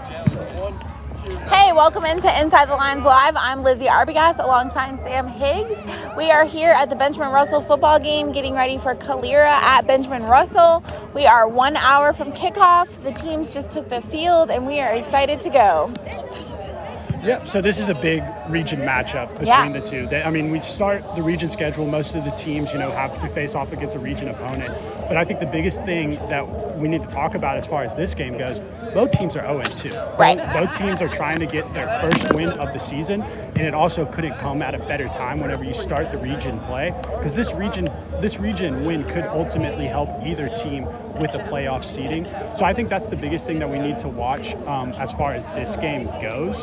Hey, welcome into Inside the Lines Live. I'm Lizzie Arbogast alongside Sam Higgs. We are here at the Benjamin Russell football game getting ready for Calera at Benjamin Russell. We are 1 hour from kickoff. The teams just took the field and we are excited to go. Yeah, so this is a big region matchup between the two. We start the region schedule. Most of the teams, have to face off against a region opponent. But I think the biggest thing that we need to talk about as far as this game goes, both teams are 0-2. Right. Both teams are trying to get their first win of the season, and it also couldn't come at a better time whenever you start the region play, because this region win could ultimately help either team with a playoff seeding. So I think that's the biggest thing that we need to watch as far as this game goes,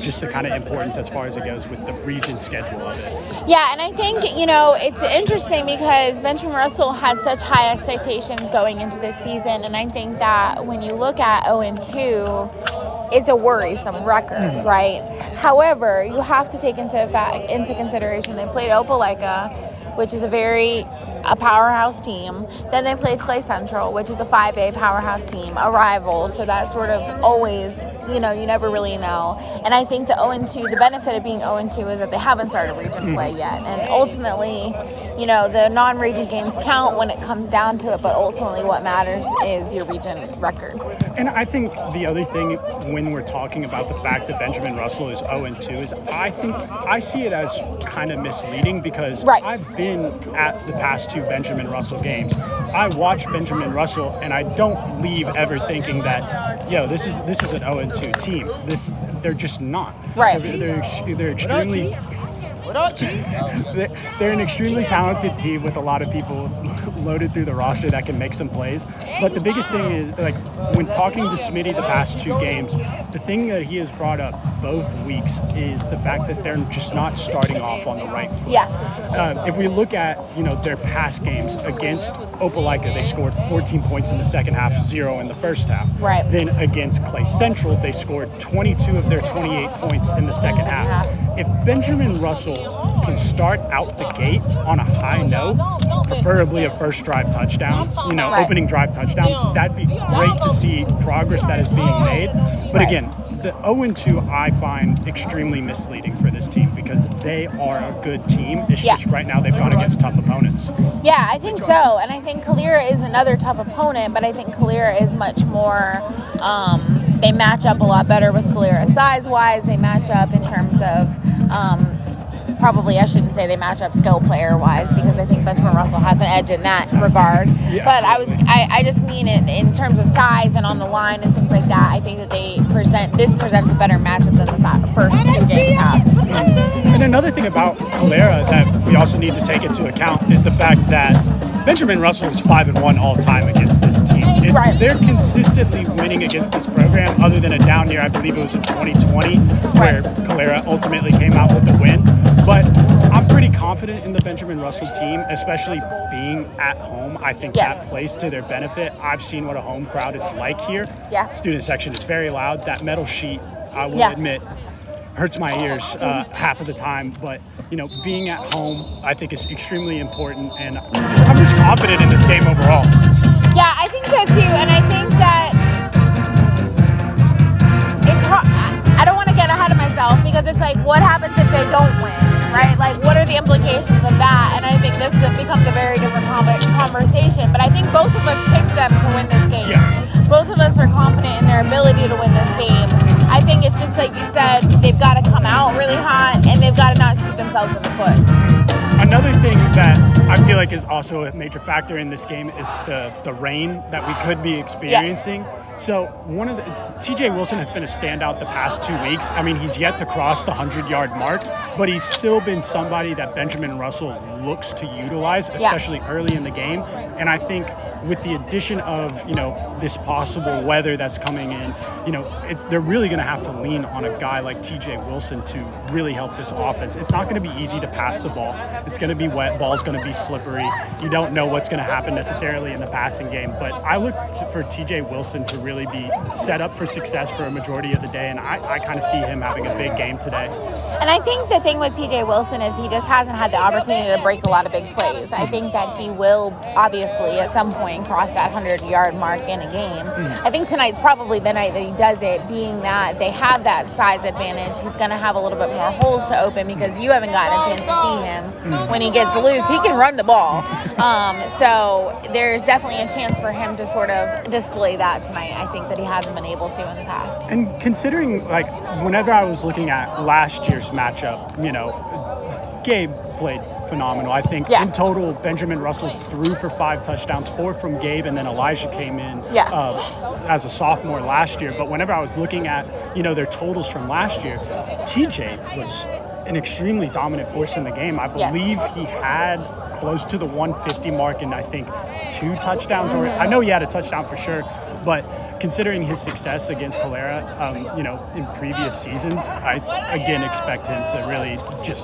just the kind of importance as far as it goes with the region schedule of it. Yeah, and I think, it's interesting because Benjamin Russell had such high expectations going into this season, and I think that when you look at 0-2, it's a worrisome record, right? However, you have to take into consideration they played Opelika, which is a powerhouse team. Then they played Clay Central, which is a 5A powerhouse team, a rival. So that's sort of always, you never really know. And I think the benefit of being 0-2 is that they haven't started region play yet. And ultimately, the non-region games count when it comes down to it, but ultimately what matters is your region record. And I think the other thing when we're talking about the fact that Benjamin Russell is 0-2 is I see it as kind of misleading because I've been at the past two Benjamin Russell games. I watch Benjamin Russell and I don't leave ever thinking that, this is an 0-2 team. They're just not. Right. They're extremely. They're an extremely talented team with a lot of people loaded through the roster that can make some plays. But the biggest thing is, when talking to Smitty the past two games, the thing that he has brought up both weeks is the fact that they're just not starting off on the right foot. Yeah. If we look at, their past games against Opelika, they scored 14 points in the second half, 0 in the first half. Right. Then against Clay Central, they scored 22 of their 28 points in the second half. If Benjamin Russell can start out the gate on a high note, preferably a first drive touchdown, opening drive touchdown, that'd be great to see progress that is being made. But again, the 0-2 I find extremely misleading for this team because they are a good team. It's just right now they've gone against tough opponents. Yeah, I think so. And I think Calera is another tough opponent, but I think Calera is much more, they match up a lot better with Calera size-wise. They match up in terms of, probably I shouldn't say they match up skill player-wise because I think Benjamin Russell has an edge in that regard. Yeah, but I just mean it in terms of size and on the line and things like that. I think that this presents a better matchup than the first two games have. And another thing about Calera that we also need to take into account is the fact that Benjamin Russell is 5-1 all time against this team. They're consistently winning against this program, other than a down year. I believe it was in 2020 where Calera ultimately came out with the win. But I'm pretty confident in the Benjamin Russell team, especially being at home. I think that plays to their benefit. I've seen what a home crowd is like here. Yeah. Student section is very loud. That metal sheet, I will admit, hurts my ears half of the time. But, being at home, I think is extremely important. And I'm just confident in this game overall. Yeah, I think so too. And I think that it's hard. I don't want to get ahead of myself because it's like, what happens if they don't win, right? Like, what are the implications of that? And I think this becomes a very different conversation. But I think both of us picked them to win this game. Yeah. Both of us are confident in their ability to win this game. I think it's just like you said, they've got to come out really hot and they've got to not shoot themselves in the foot. Another thing that I feel like is also a major factor in this game is the rain that we could be experiencing. Yes. So TJ Wilson has been a standout the past 2 weeks. He's yet to cross the 100-yard mark, but he's still been somebody that Benjamin Russell looks to utilize, especially early in the game. And I think with the addition of, this possible weather that's coming in, they're really going to have to lean on a guy like TJ Wilson to really help this offense. It's not going to be easy to pass the ball. It's going to be wet. Ball's going to be slippery. You don't know what's going to happen necessarily in the passing game. But I look for TJ Wilson to really really be set up for success for a majority of the day. And I kind of see him having a big game today. And I think the thing with TJ Wilson is he just hasn't had the opportunity to break a lot of big plays. I think that he will obviously at some point cross that 100-yard mark in a game. I think tonight's probably the night that he does it, being that they have that size advantage. He's going to have a little bit more holes to open because you haven't gotten a chance to see him. When he gets loose, he can run the ball. So there's definitely a chance for him to sort of display that tonight. I think that he hasn't been able to in the past. And considering, like, whenever I was looking at last year's matchup, Gabe played phenomenal. I think in total, Benjamin Russell threw for 5 touchdowns, 4 from Gabe, and then Elijah came in as a sophomore last year. But whenever I was looking at, their totals from last year, TJ was an extremely dominant force in the game. I believe he had close to the 150 mark and I think 2 touchdowns. Or I know he had a touchdown for sure, but considering his success against Calera, in previous seasons, I again expect him to really just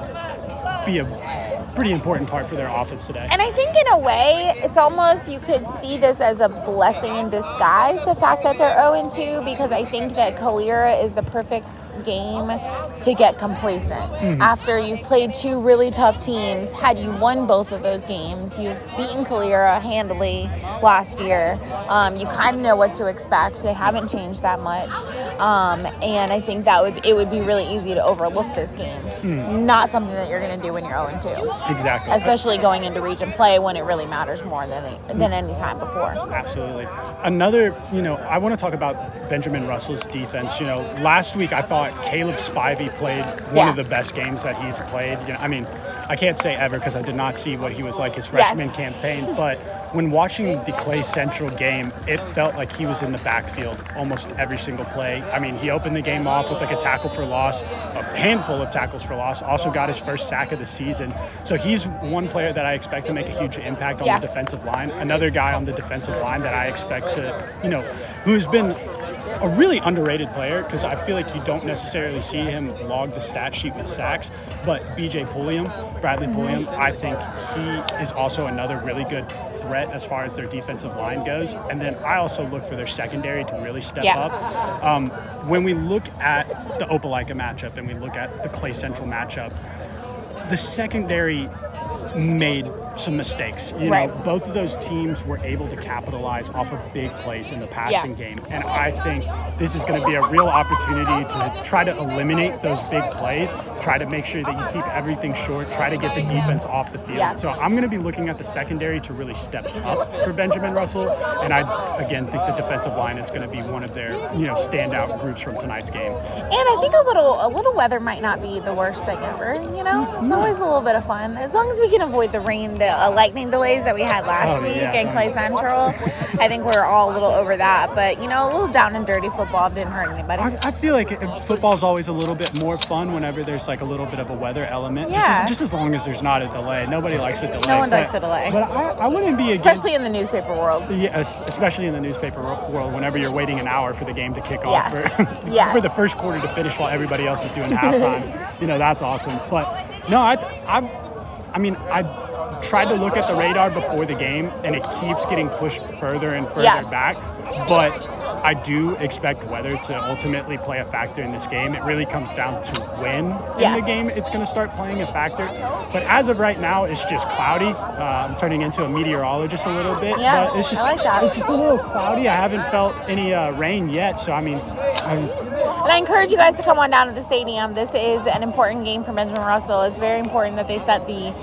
be a pretty important part for their offense today. And I think in a way, it's almost, you could see this as a blessing in disguise, the fact that they're 0-2, because I think that Calera is the perfect game to get complacent. After you've played 2 really tough teams, had you won both of those games, you've beaten Calera handily last year, you kind of know what to expect. They haven't changed that much. And I think it would be really easy to overlook this game. Not something that you're going to do when you're 0-2. Exactly. Especially going into region play when it really matters more than any time before. Absolutely. Another, I want to talk about Benjamin Russell's defense. Last week I thought Caleb Spivey played one of the best games that he's played. I can't say ever because I did not see what he was like his freshman campaign, but when watching the Clay Central game, it felt like he was in the backfield almost every single play. He opened the game off with like a tackle for loss, a handful of tackles for loss, also got his first sack of the season. So he's one player that I expect to make a huge impact on the defensive line. Another guy on the defensive line that I expect to, who's been a really underrated player, because I feel like you don't necessarily see him log the stat sheet with sacks, but Bradley Pulliam, I think he is also another really good threat as far as their defensive line goes. And then I also look for their secondary to really step up. When we look at the Opelika matchup and we look at the Clay Central matchup, the secondary made some mistakes. Both of those teams were able to capitalize off of big plays in the passing game. And I think this is going to be a real opportunity to try to eliminate those big plays, try to make sure that you keep everything short, try to get the defense off the field. So I'm going to be looking at the secondary to really step up for Benjamin Russell. And I, again, think the defensive line is going to be one of their, standout groups from tonight's game. And I think a little weather might not be the worst thing ever, It's always a little bit of fun. As long as we can avoid the rain, the lightning delays that we had last week in Clay Central, I think we're all a little over that. But, a little down and dirty football didn't hurt anybody. I feel like football is always a little bit more fun whenever there's like a little bit of a weather element. Just as long as there's not a delay. Nobody likes a delay. No one likes a delay. But I wouldn't be against... Especially in the newspaper world. Yeah, especially in the newspaper world, whenever you're waiting an hour for the game to kick off for the first quarter to finish while everybody else is doing halftime. That's awesome. But no, I tried to look at the radar before the game, and it keeps getting pushed further and further back. But I do expect weather to ultimately play a factor in this game. It really comes down to when in the game it's going to start playing a factor. But as of right now, it's just cloudy. I'm turning into a meteorologist a little bit. Yeah, but it's just, I like that. It's just a little cloudy. I haven't felt any rain yet. So, And I encourage you guys to come on down to the stadium. This is an important game for Benjamin Russell. It's very important that they set the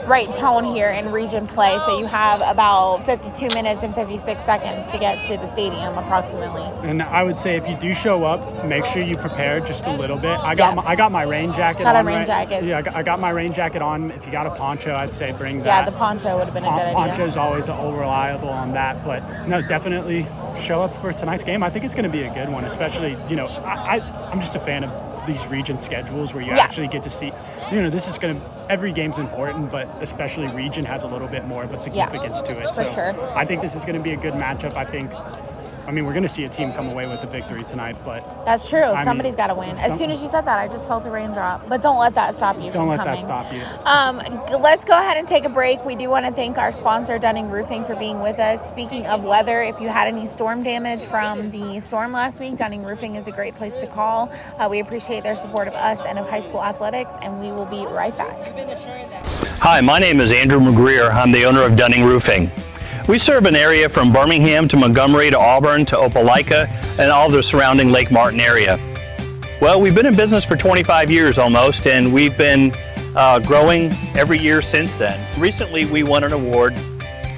right tone here in region play. So you have about 52 minutes and 56 seconds to get to the stadium approximately. And I would say if you do show up, make sure you prepare just a little bit. I got my rain jacket on. I got my rain jacket on. If you got a poncho, I'd say bring that. Yeah, the poncho would have been a good idea. Poncho's always reliable on that. But no, definitely show up for tonight's game. I think it's going to be a good one, especially, I'm just a fan of these region schedules where you actually get to see, this is going to, every game's important, but especially region has a little bit more of a significance to it. For sure. I think this is going to be a good matchup. I think I mean, we're going to see a team come away with the victory tonight, but That's true. I Somebody's mean, got to win. As soon as you said that, I just felt a raindrop. But don't let that stop you don't from let coming. that stop you. Let's go ahead and take a break. We do want to thank our sponsor, Dunning Roofing, for being with us. Speaking of weather, if you had any storm damage from the storm last week, Dunning Roofing is a great place to call. We appreciate their support of us and of high school athletics, and we will be right back. Hi, my name is Andrew McGreer. I'm the owner of Dunning Roofing. We serve an area from Birmingham to Montgomery to Auburn to Opelika and all the surrounding Lake Martin area. Well, we've been in business for 25 years almost, and we've been growing every year since then. Recently, we won an award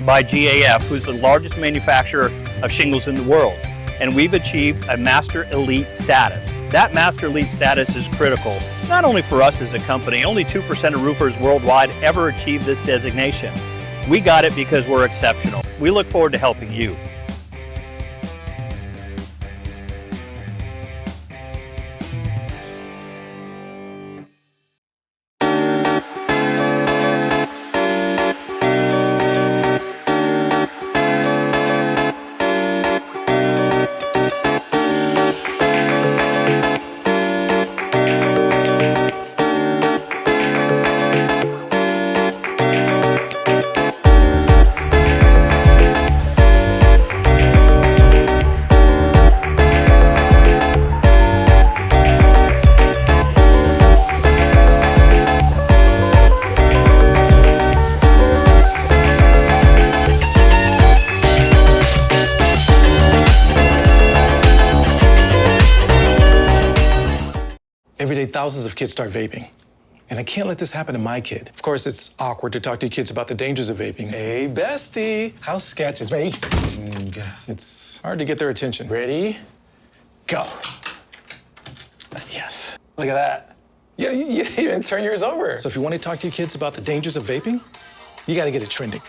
by GAF, who's the largest manufacturer of shingles in the world, and we've achieved a Master Elite status. That Master Elite status is critical, not only for us as a company. Only 2% of roofers worldwide ever achieve this designation. We got it because we're exceptional. We look forward to helping you. Every day, thousands of kids start vaping. And I can't let this happen to my kid. Of course, it's awkward to talk to your kids about the dangers of vaping. Hey, bestie, how's sketches, baby? It's hard to get their attention. Ready? Go. Yes. Look at that. Yeah, you didn't even turn yours over. So if you want to talk to your kids about the dangers of vaping, you got to get it trending.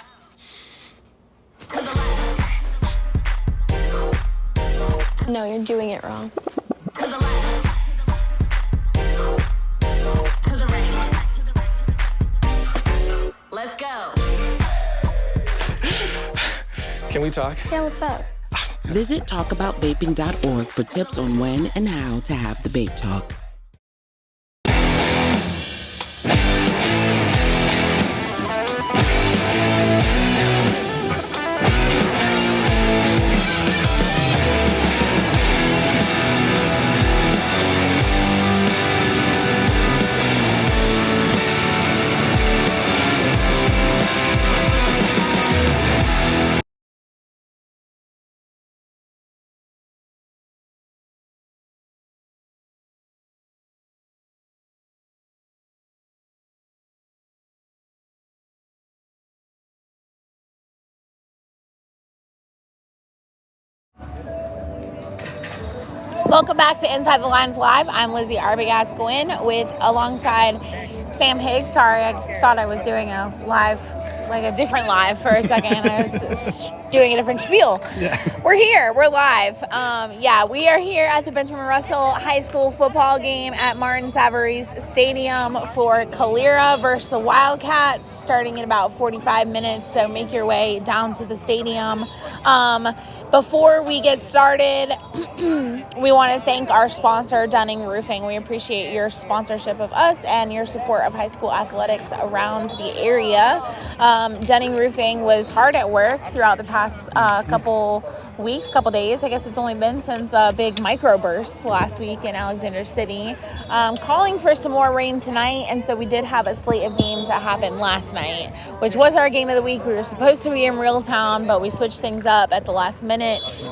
No, you're doing it wrong. Let's go. Can we talk? Yeah, what's up? Visit talkaboutvaping.org for tips on when and how to have the vape talk. Welcome back to Inside the Lines Live. I'm Lizzie Arbogast-Gwynn alongside Sam Higgs. Sorry, I thought I was doing a live, like a different live for a second. I was doing a different spiel. Yeah. We're here. We're live. We are here at the Benjamin Russell High School football game at Martin Savarese Stadium for Calera versus the Wildcats, starting in about 45 minutes. So make your way down to the stadium. Before we get started, we want to thank our sponsor, Dunning Roofing. We appreciate your sponsorship of us and your support of high school athletics around the area. Dunning Roofing was hard at work throughout the past couple days. I guess it's only been since a big microburst last week in Alexander City. Calling for some more rain tonight, and so we did have a slate of games that happened last night, which was our game of the week. We were supposed to be in Reeltown, but we switched things up at the last minute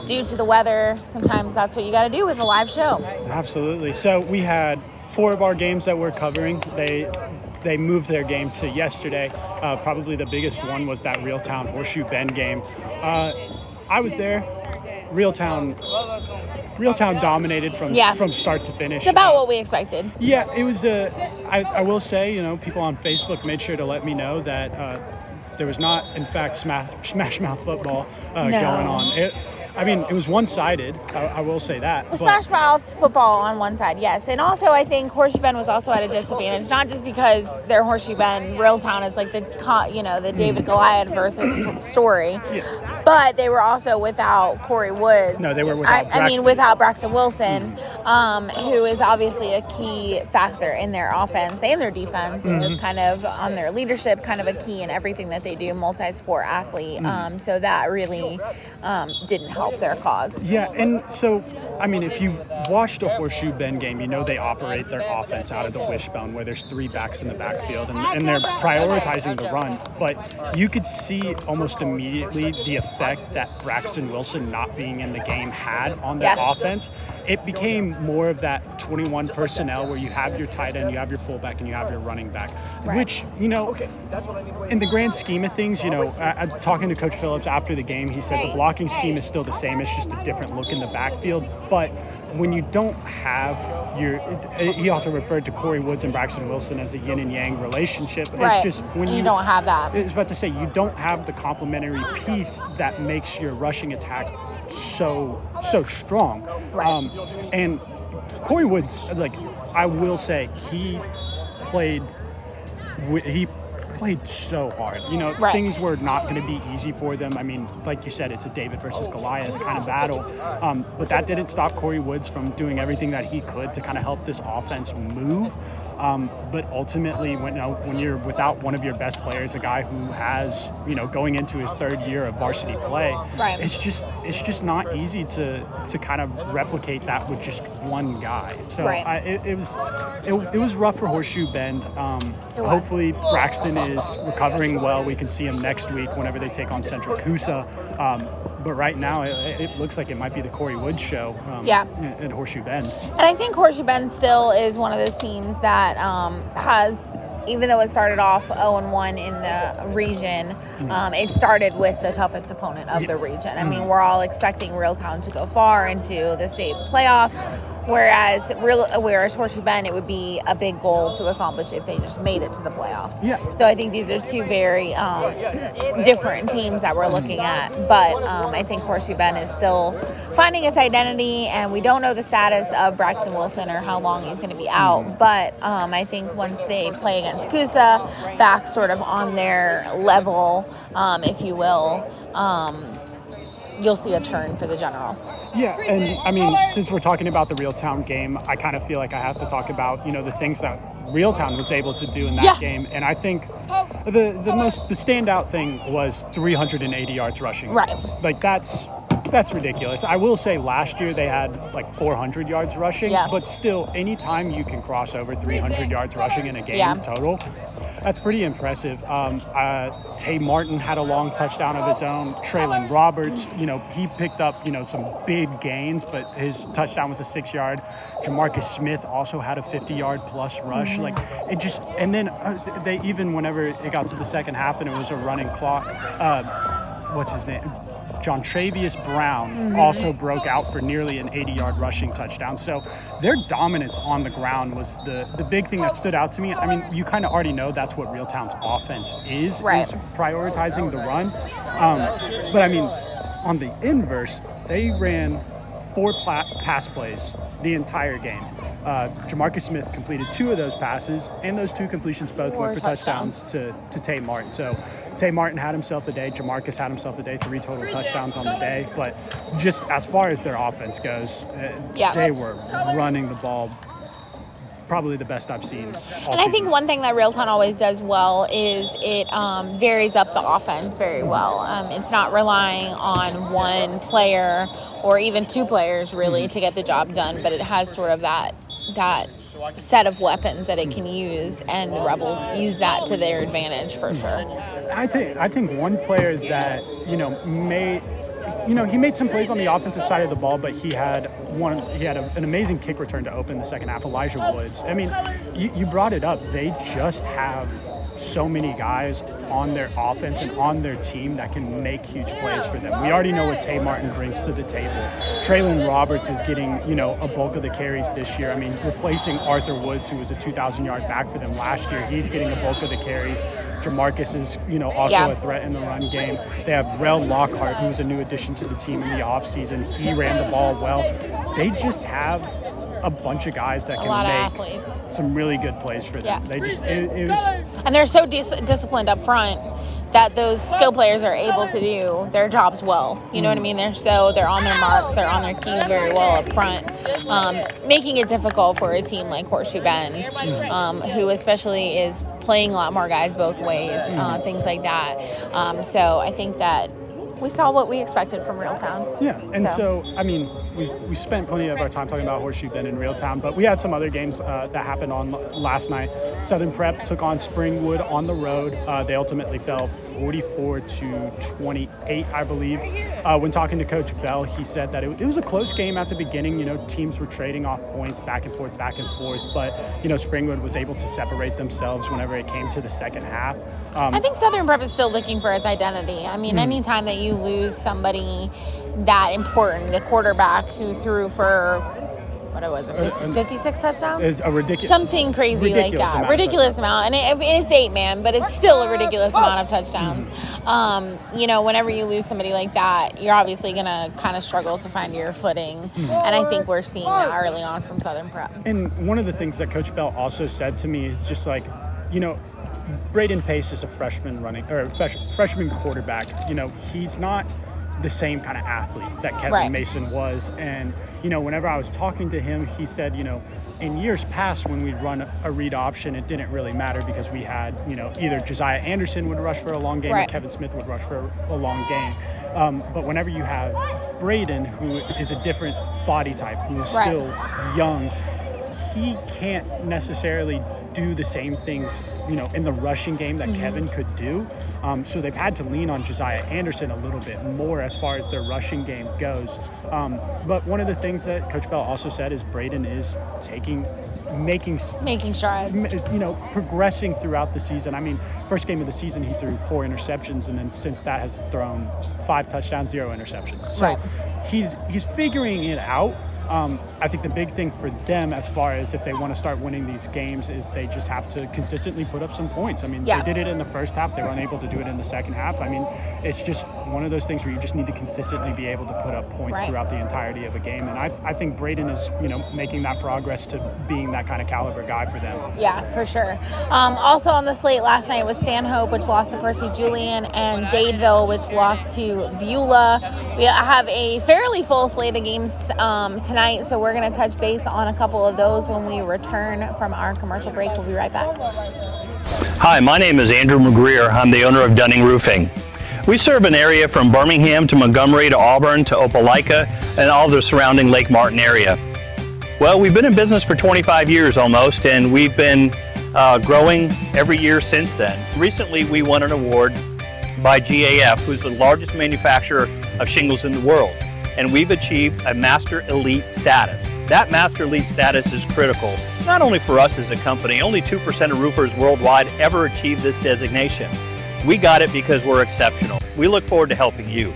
due to the weather. Sometimes that's what you got to do with a live show. Absolutely. So we had 4 of our games that we're covering. They moved their game to yesterday. Probably the biggest one was that Reeltown Horseshoe Bend game. I was there. Reeltown dominated from start to finish. It's about what we expected. Yeah, it was. I will say, people on Facebook made sure to let me know that there was not, in fact, smash mouth football going on. I mean, it was one-sided. I will say that. Well, smash mouth football on one side, yes. And also, I think Horseshoe Bend was also at a disadvantage, not just because they're Horseshoe Bend, Reeltown is like the David Goliath story, but they were also without Corey Woods. No, they were without Braxton. Without Braxton Wilson, who is obviously a key factor in their offense and their defense, and was kind of on their leadership, kind of a key in everything that they do, multi-sport athlete. So that really didn't help their cause. Yeah, and so, I mean, if you've watched a Horseshoe Bend game, you know they operate their offense out of the wishbone where there's 3 backs in the backfield, and they're prioritizing the run. But you could see almost immediately the effect that Braxton Wilson not being in the game had on their offense. It became more of that 21 personnel where you have your tight end, you have your fullback, and you have your running back, which, you know, in the grand scheme of things, you know, talking to Coach Phillips after the game, he said the blocking scheme is still the same. It's just a different look in the backfield. But when you don't have he also referred to Corey Woods and Braxton Wilson as a yin and yang relationship. Right. It's just when you don't have that. I was about to say, you don't have the complementary piece that makes your rushing attack so strong. Right. And Corey Woods, like, I will say, he played so hard. You know, things were not going to be easy for them. I mean, like you said, it's a David versus Goliath kind of battle. But that didn't stop Corey Woods from doing everything that he could to kind of help this offense move. But ultimately, when you're without one of your best players, a guy who has, you know, going into his 3rd year of varsity play, it's just not easy to kind of replicate that with just one guy. So it was rough for Horseshoe Bend. Hopefully Braxton is recovering well. We can see him next week whenever they take on Central Coosa. But right now, it looks like it might be the Corey Woods show at Horseshoe Bend. And I think Horseshoe Bend still is one of those teams that has, even though it started off 0-1 in the region, it started with the toughest opponent of the region. I mean, we're all expecting Reeltown to go far into the state playoffs, whereas Horseshoe Bend, it would be a big goal to accomplish if they just made it to the playoffs. So I think these are 2 very different teams that we're looking at. But I think Horseshoe Bend is still finding its identity, and we don't know the status of Braxton Wilson or how long he's going to be out. But I think once they play against Coosa, back sort of on their level, if you will, you'll see a turn for the Generals. Yeah, and I mean, since we're talking about the Reeltown game, I kind of feel like I have to talk about, you know, the things that Reeltown was able to do in that game. And I think the standout thing was 380 yards rushing. Right. Like, that's ridiculous. I will say last year they had like 400 yards rushing, but still, anytime you can cross over 300 yards rushing in a game total, that's pretty impressive. Tay Martin had a long touchdown of his own. Traylon Roberts, you know, he picked up, you know, some big gains, but his touchdown was a 6-yard. Jamarcus Smith also had a 50-yard plus rush. Like, it just, and then they even, whenever it got to the second half and it was a running clock, what's his name? John Travius Brown also broke out for nearly an 80-yard rushing touchdown. So their dominance on the ground was the big thing that stood out to me. I mean, you kind of already know that's what Reeltown's offense is prioritizing the run. But I mean, on the inverse, they ran 4 pass plays the entire game. Jamarcus Smith completed 2 of those passes, and those 2 completions both went for touchdowns to Tay Martin. So Tay Martin had himself a day. Jamarcus had himself a day. 3 total touchdowns on the day. But just as far as their offense goes, they were running the ball probably the best I've seen. And I think one thing that Reeltown always does well is it varies up the offense very well. It's not relying on one player or even 2 players really to get the job done, but it has sort of that set of weapons that it can use, and the Rebels use that to their advantage for sure. I think one player that, you know, he made some plays on the offensive side of the ball, but he had an amazing kick return to open the second half, Elijah Woods. I mean, you brought it up. They just have so many guys on their offense and on their team that can make huge plays for them. We already know what Tay Martin brings to the table. Traylon Roberts is getting, you know, a bulk of the carries this year. I mean, replacing Arthur Woods, who was a 2,000-yard back for them last year, he's getting a bulk of the carries. Jamarcus is, also a threat in the run game. They have Rel Lockhart, who's a new addition to the team in the offseason. He ran the ball well. They just have a bunch of guys that can make some really good plays for them. Yeah. They just it was, and they're so disciplined up front that those skill players are able to do their jobs well. You know what I mean? They're on their marks, they're on their keys very well up front, making it difficult for a team like Horseshoe Bend, who especially is playing a lot more guys both ways, things like that. So I think that we saw what we expected from Reeltown. Yeah, and so I mean, we spent plenty of our time talking about Horseshoe Bend in Reeltown, but we had some other games that happened on last night. Southern Prep took on Springwood on the road. They ultimately fell 44-28, I believe. When talking to Coach Bell, he said that it was a close game at the beginning. Teams were trading off points back and forth, but Springwood was able to separate themselves whenever it came to the second half. I think Southern Prep is still looking for its identity. I mean, anytime that you lose somebody that important, the quarterback who threw for, what was it, 56 touchdowns? It's a ridiculous, something crazy like that. Ridiculous amount. And it's 8 man, but it's still a ridiculous amount of touchdowns. Whenever you lose somebody like that, you're obviously going to kind of struggle to find your footing. And I think we're seeing that early on from Southern Prep. And one of the things that Coach Bell also said to me is just like, Braden Pace is a freshman quarterback. He's not the same kind of athlete that Kevin Mason was. And, whenever I was talking to him, he said, in years past when we'd run a read option, it didn't really matter because we had, either Josiah Anderson would rush for a long game or Kevin Smith would rush for a long game. But whenever you have Braden, who is a different body type, who's still young, he can't necessarily do the same things, in the rushing game that Kevin could do. So they've had to lean on Josiah Anderson a little bit more as far as their rushing game goes. But one of the things that Coach Bell also said is Braden is making strides, progressing throughout the season. I mean, first game of the season, he threw 4 interceptions, and then since that has thrown 5 touchdowns, 0 interceptions. So he's figuring it out. I think the big thing for them as far as if they want to start winning these games is they just have to consistently put up some points. I mean, they did it in the first half. They were unable to do it in the second half. I mean, it's just one of those things where you just need to consistently be able to put up points throughout the entirety of a game. And I think Braden is, making that progress to being that kind of caliber guy for them. Yeah, for sure. Also on the slate last night was Stanhope, which lost to Percy Julian, and Dadeville, which lost to Beulah. We have a fairly full slate of games tonight, so we're going to touch base on a couple of those when we return from our commercial break. We'll be right back. Hi, my name is Andrew McGreer. I'm the owner of Dunning Roofing. We serve an area from Birmingham to Montgomery to Auburn to Opelika and all the surrounding Lake Martin area. Well, we've been in business for 25 years almost, and we've been growing every year since then. Recently, we won an award by GAF, who's the largest manufacturer of shingles in the world, and we've achieved a Master Elite status. That Master Elite status is critical, not only for us as a company. Only 2% of roofers worldwide ever achieve this designation. We got it because we're exceptional. We look forward to helping you.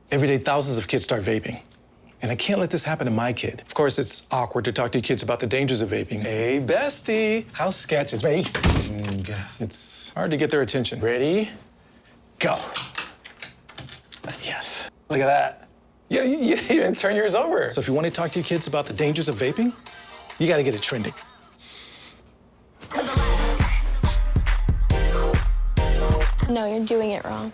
Every day, thousands of kids start vaping. And I can't let this happen to my kid. Of course, it's awkward to talk to kids about the dangers of vaping. Hey, bestie, how sketches, ready? It's hard to get their attention. Ready? Go. Yes. Look at that. You even turn yours over. So if you want to talk to your kids about the dangers of vaping, you got to get it trending. No, you're doing it wrong.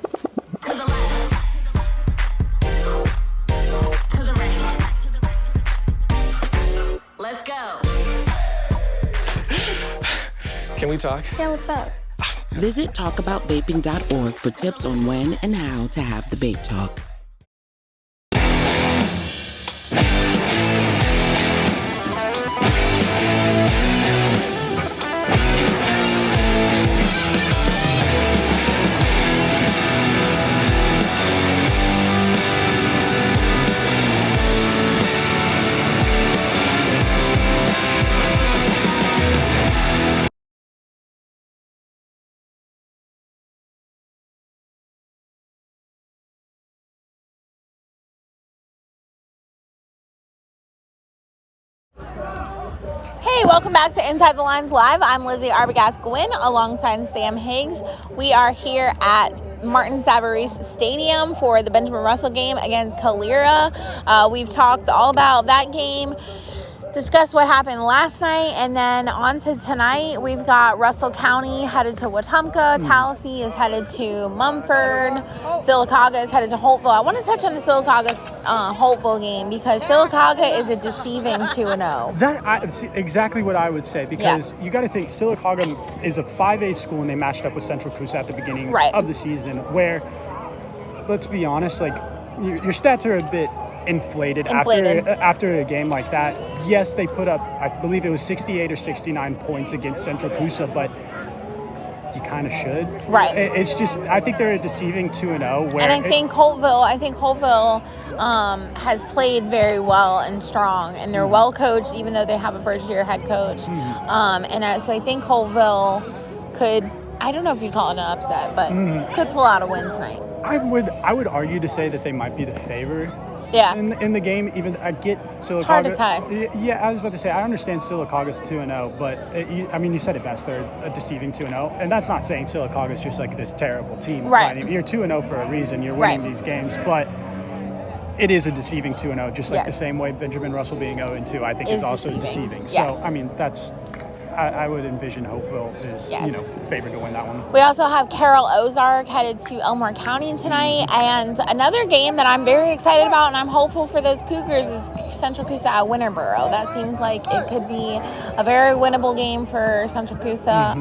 Let's go. Can we talk? Yeah, what's up? Visit talkaboutvaping.org for tips on when and how to have the vape talk. Hey, welcome back to Inside the Lines Live. I'm Lizzie Arbogast-Gwynn alongside Sam Higgs. We are here at Martin Savarese Stadium for the Benjamin Russell game against Calera. We've talked all about that game, discussed what happened last night, and then on to tonight. We've got Russell County headed to Wetumpka, Tallahassee is headed to Mumford, Sylacauga is headed to Holtville. I want to touch on the Sylacauga-Holtville game because Sylacauga is a deceiving 2-0. That's exactly what I would say, because you got to think Sylacauga is a 5A school, and they matched up with Central Coosa at the beginning of the season, where, let's be honest, like your stats are a bit inflated. After a game like that. Yes, they put up, I believe it was 68 or 69 points against Central Coosa, but you kind of should. Right. It's just, I think they're a deceiving 2-0. And I think Holtville has played very well and strong, and they're well coached, even though they have a first-year head coach. So I think Holtville could, I don't know if you'd call it an upset, but could pull out a win tonight. I would argue to say that they might be the favorite. Yeah. In the game, even I get Sylacauga. It's hard to tie. Yeah, I was about to say, I understand Sylacauga's 2-0, but you said it best. They're a deceiving 2-0, and that's not saying Sylacauga's just like this terrible team. Right. You're 2-0 for a reason. You're winning these games, but it is a deceiving 2-0, just like the same way Benjamin Russell being 0-2, I think is also deceiving. Yes. So that's. I would envision Hopeville is favored to win that one. We also have Carroll Ozark headed to Elmore County tonight, and another game that I'm very excited about and I'm hopeful for those Cougars is Central Coosa at Winterboro. That seems like it could be a very winnable game for Central Coosa.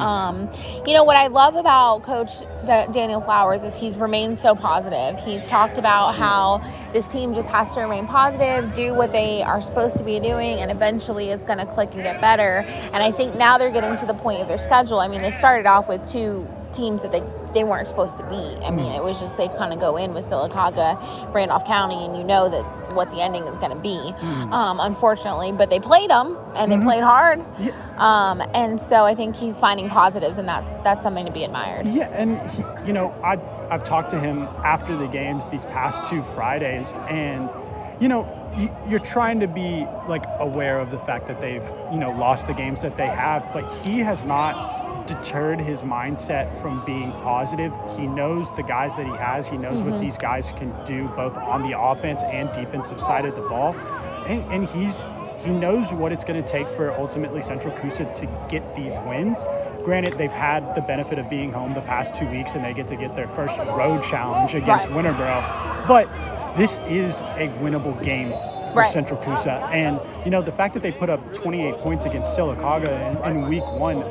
What I love about Coach Daniel Flowers is he's remained so positive. He's talked about how this team just has to remain positive, do what they are supposed to be doing, and eventually it's going to click and get better. And I think now they're getting to the point of their schedule. I mean, they started off with two teams that they weren't supposed to beat. I mean, it was just they kind of go in with Sylacauga, Randolph County, and you know that what the ending is going to be, unfortunately. But they played them, and they played hard. And so I think he's finding positives, and that's something to be admired. Yeah, and I've talked to him after the games these past 2 Fridays, and you're trying to be like aware of the fact that they've lost the games that they have, but he has not deterred his mindset from being positive. He knows the guys that he has. He knows what these guys can do both on the offense and defensive side of the ball, and he knows what it's going to take for ultimately Central Coosa to get these wins. Granted, they've had the benefit of being home the past 2 weeks, and they get to get their first road challenge against Winterboro, but this is a winnable game for Central Coosa. And, the fact that they put up 28 points against Sylacauga in week 1,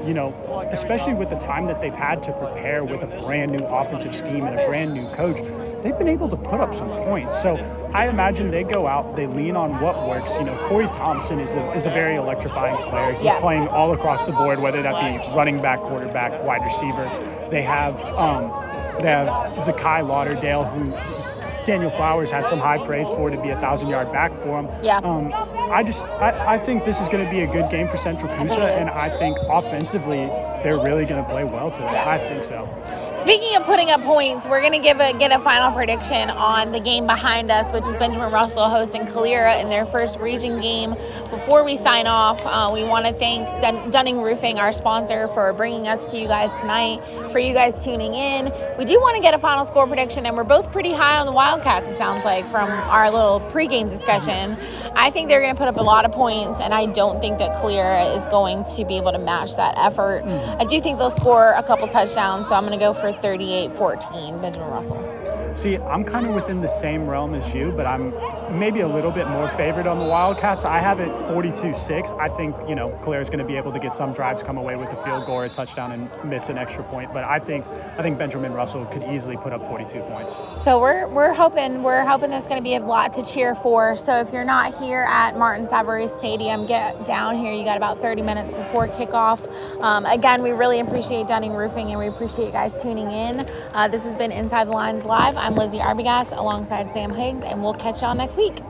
especially with the time that they've had to prepare with a brand new offensive scheme and a brand new coach, they've been able to put up some points. So I imagine they go out, they lean on what works. Corey Thompson is a very electrifying player. He's playing all across the board, whether that be running back, quarterback, wide receiver. They have Zakai Lauderdale, who Daniel Flowers had some high praise for to be a 1,000-yard back for him. I think this is going to be a good game for Central Coosa, and I think offensively they're really going to play well today. I think so. Speaking of putting up points, we're going to get a final prediction on the game behind us, which is Benjamin Russell hosting Calera in their first region game. Before we sign off, we want to thank Dunning Roofing, our sponsor, for bringing us to you guys tonight, for you guys tuning in. We do want to get a final score prediction, and we're both pretty high on the Wildcats, it sounds like, from our little pregame discussion. I think they're going to put up a lot of points, and I don't think that Calera is going to be able to match that effort. I do think they'll score a couple touchdowns, so I'm going to go for 38-14, Benjamin Russell. See, I'm kind of within the same realm as you, but I'm maybe a little bit more favored on the Wildcats. I have it 42-6. I think, Claire's going to be able to get some drives, come away with a field goal or a touchdown and miss an extra point. But I think Benjamin Russell could easily put up 42 points. So we're hoping there's going to be a lot to cheer for. So if you're not here at Martin Savarie Stadium, get down here. You got about 30 minutes before kickoff. Again, we really appreciate Dunning Roofing, and we appreciate you guys tuning in. This has been Inside the Lines Live. I'm Lizzie Arbogast alongside Sam Higgs, and we'll catch y'all next week.